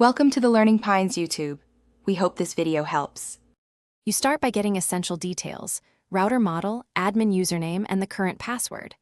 Welcome to the Learning Pines YouTube. We hope this video helps. You start by getting essential details: router model, admin username, and the current password.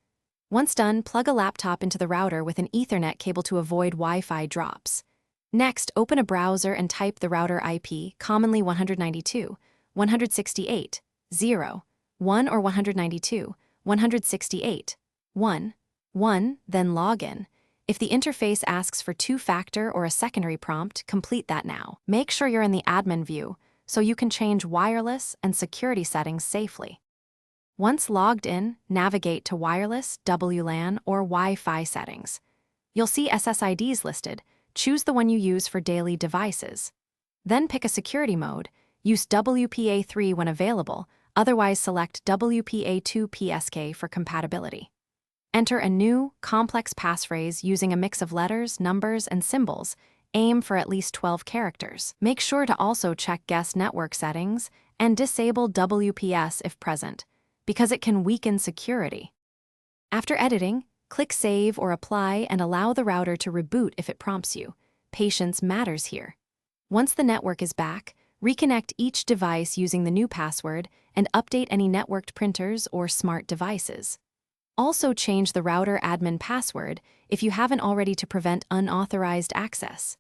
Once done, plug a laptop into the router with an Ethernet cable to avoid Wi-Fi drops. Next, open a browser and type the router IP, commonly 192, 168, 0, 1 or 192, 168, 1, 1, then log in. If the interface asks for two-factor or a secondary prompt, complete that now. Make sure you're in the admin view so you can change wireless and security settings safely. Once logged in, navigate to wireless, WLAN, or Wi-Fi settings. You'll see SSIDs listed. Choose the one you use for daily devices. Then pick a security mode. Use WPA3 when available, otherwise select WPA2 PSK for compatibility. Enter a new, complex passphrase using a mix of letters, numbers, and symbols. Aim for at least 12 characters. Make sure to also check guest network settings and disable WPS if present, because it can weaken security. After editing, click Save or Apply and allow the router to reboot if it prompts you. Patience matters here. Once the network is back, reconnect each device using the new password and update any networked printers or smart devices. Also change the router admin password if you haven't already to prevent unauthorized access.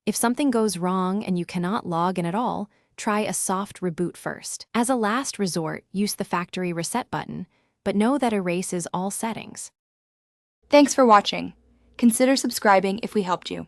If something goes wrong and you cannot log in at all, try a soft reboot first. As a last resort, use the factory reset button, but know that erases all settings. Thanks for watching. Consider subscribing if we helped you.